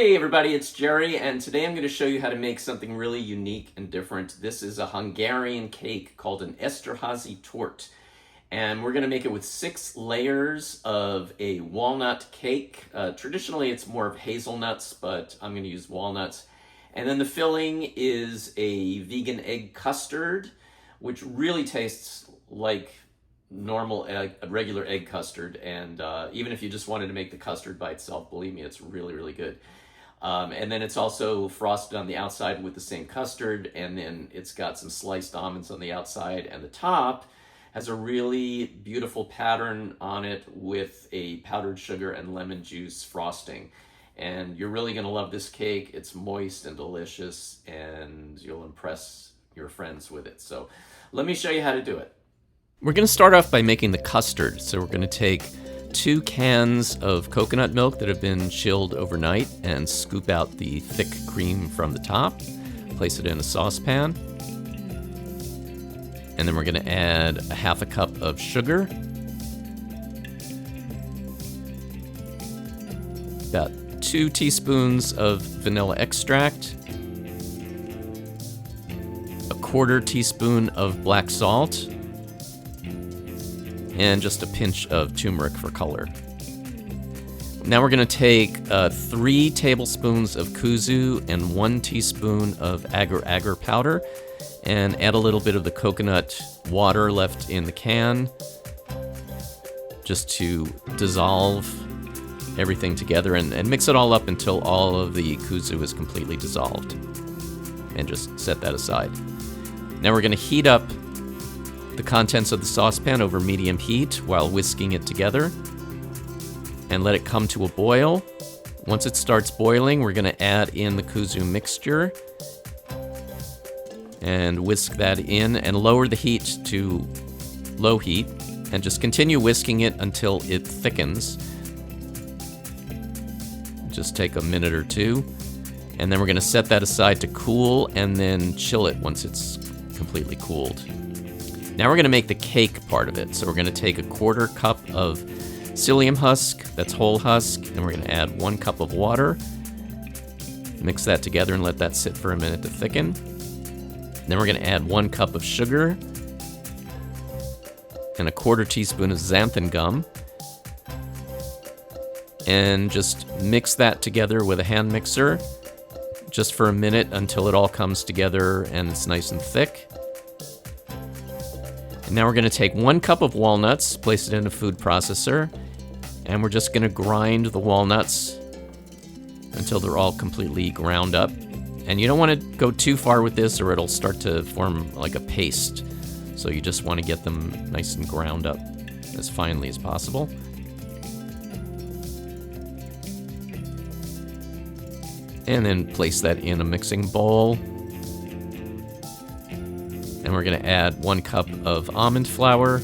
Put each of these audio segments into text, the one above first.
Hey everybody, it's Jerry, and today I'm going to show you how to make something really unique and different. This is a Hungarian cake called an Esterhazy Torte, and we're going to make it with 6 layers of a walnut cake. Traditionally it's more of hazelnuts, but I'm going to use walnuts. And then the filling is a vegan egg custard, which really tastes like normal egg, a regular egg custard, and even if you just wanted to make the custard by itself, believe me, it's really, really good. And then it's also frosted on the outside with the same custard, and then it's got some sliced almonds on the outside, and the top has a really beautiful pattern on it with a powdered sugar and lemon juice frosting. And you're really going to love this cake. It's moist and delicious, and you'll impress your friends with it. So let me show you how to do it. We're going to start off by making the custard. So we're going to take 2 cans of coconut milk that have been chilled overnight and scoop out the thick cream from the top. Place it in a saucepan. And then we're going to add a half a cup of sugar. About 2 teaspoons of vanilla extract. A 1/4 teaspoon of black salt. And just a pinch of turmeric for color. Now we're going to take 3 tablespoons of kudzu and 1 teaspoon of agar powder and add a little bit of the coconut water left in the can just to dissolve everything together and mix it all up until all of the kudzu is completely dissolved. And just set that aside. Now we're going to heat up the contents of the saucepan over medium heat while whisking it together and let it come to a boil. Once it starts boiling, we're going to add in the kudzu mixture and whisk that in and lower the heat to low heat and just continue whisking it until it thickens. Just take a minute or 2, and then we're going to set that aside to cool and then chill it once it's completely cooled. Now we're going to make the cake part of it. So we're going to take a 1/4 cup of psyllium husk, that's whole husk, and we're going to add 1 cup of water. Mix that together and let that sit for a minute to thicken. Then we're going to add 1 cup of sugar and a 1/4 teaspoon of xanthan gum. And just mix that together with a hand mixer just for a minute until it all comes together and it's nice and thick. Now we're going to take 1 cup of walnuts, place it in a food processor, and we're just going to grind the walnuts until they're all completely ground up. And you don't want to go too far with this or it'll start to form like a paste. So you just want to get them nice and ground up as finely as possible. And then place that in a mixing bowl. And we're going to add 1 cup of almond flour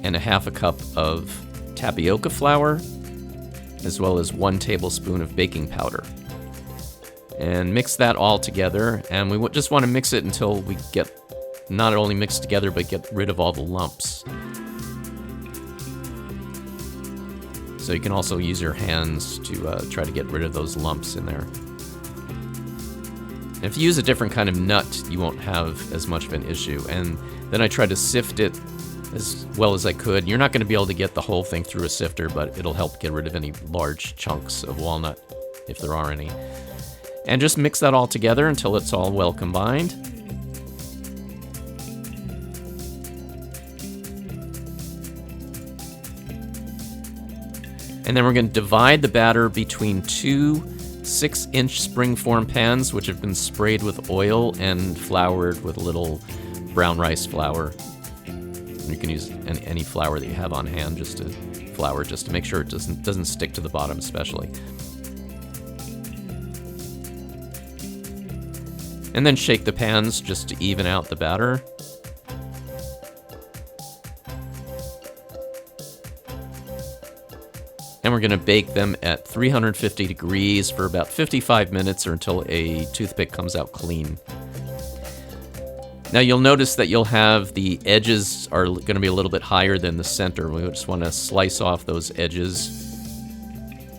and a half a cup of tapioca flour, as well as 1 tablespoon of baking powder. And mix that all together, and we just want to mix it until we get not only mixed together, but get rid of all the lumps. So you can also use your hands to try to get rid of those lumps in there. If you use a different kind of nut, you won't have as much of an issue. And then I tried to sift it as well as I could. You're not going to be able to get the whole thing through a sifter, but it'll help get rid of any large chunks of walnut, if there are any. And just mix that all together until it's all well combined. And then we're going to divide the batter between 2 6-inch springform pans, which have been sprayed with oil and floured with a little brown rice flour. You can use any flour that you have on hand just to flour, just to make sure it doesn't stick to the bottom especially. And then shake the pans just to even out the batter. And we're going to bake them at 350 degrees for about 55 minutes or until a toothpick comes out clean. Now you'll notice that you'll have the edges are going to be a little bit higher than the center. We just want to slice off those edges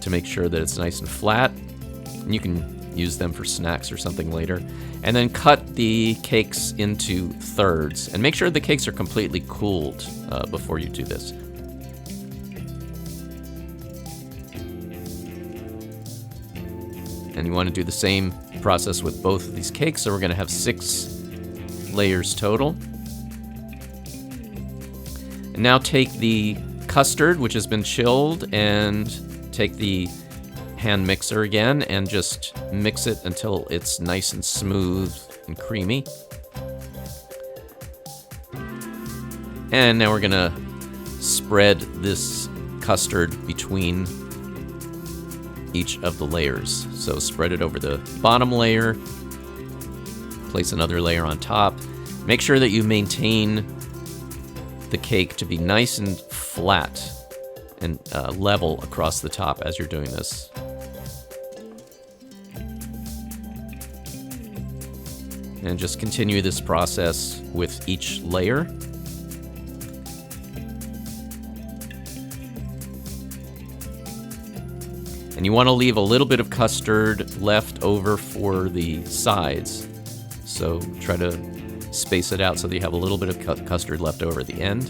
to make sure that it's nice and flat. And you can use them for snacks or something later. And then cut the cakes into thirds. And make sure the cakes are completely cooled before you do this. And you want to do the same process with both of these cakes. So we're going to have 6 layers total. And now take the custard, which has been chilled, and take the hand mixer again and just mix it until it's nice and smooth and creamy. And now we're going to spread this custard between each of the layers. So spread it over the bottom layer, place another layer on top. Make sure that you maintain the cake to be nice and flat and level across the top as you're doing this. And just continue this process with each layer. And you want to leave a little bit of custard left over for the sides. So try to space it out so that you have a little bit of custard left over at the end.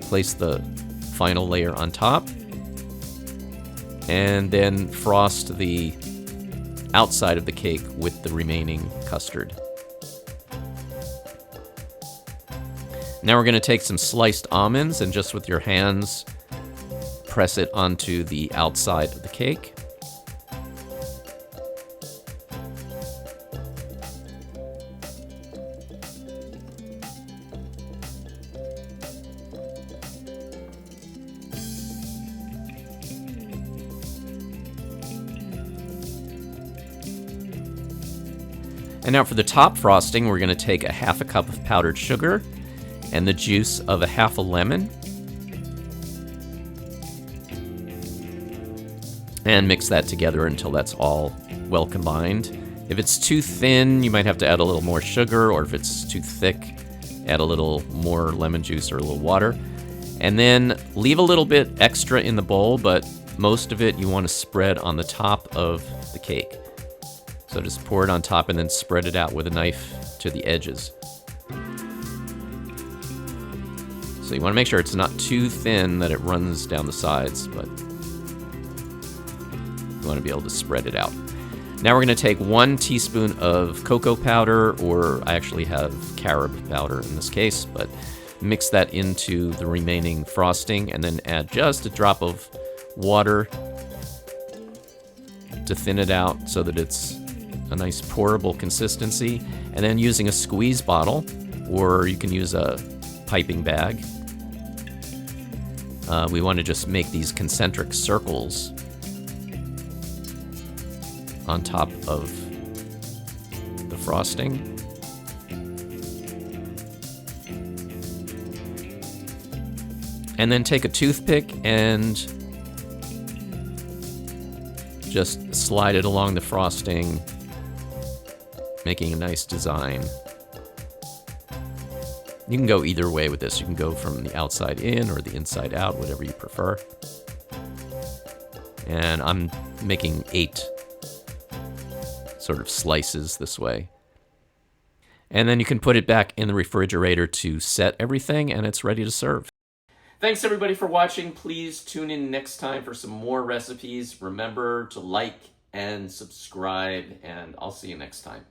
Place the final layer on top. And then frost the outside of the cake with the remaining custard. Now we're going to take some sliced almonds and just with your hands press it onto the outside of the cake. And now for the top frosting, we're going to take a half a cup of powdered sugar and the juice of a half a lemon. And mix that together until that's all well combined. If it's too thin, you might have to add a little more sugar, or if it's too thick, add a little more lemon juice or a little water. And then leave a little bit extra in the bowl, but most of it you want to spread on the top of the cake. So just pour it on top and then spread it out with a knife to the edges. So you want to make sure it's not too thin that it runs down the sides, but you want to be able to spread it out. Now we're going to take 1 teaspoon of cocoa powder, or I actually have carob powder in this case, but mix that into the remaining frosting and then add just a drop of water to thin it out so that it's a nice pourable consistency. And then using a squeeze bottle, or you can use a piping bag, we want to just make these concentric circles on top of the frosting. And then take a toothpick and just slide it along the frosting, making a nice design. You can go either way with this. You can go from the outside in or the inside out, whatever you prefer. And I'm making 8 sort of slices this way. And then you can put it back in the refrigerator to set everything, and it's ready to serve. Thanks everybody for watching. Please tune in next time for some more recipes. Remember to like and subscribe, and I'll see you next time.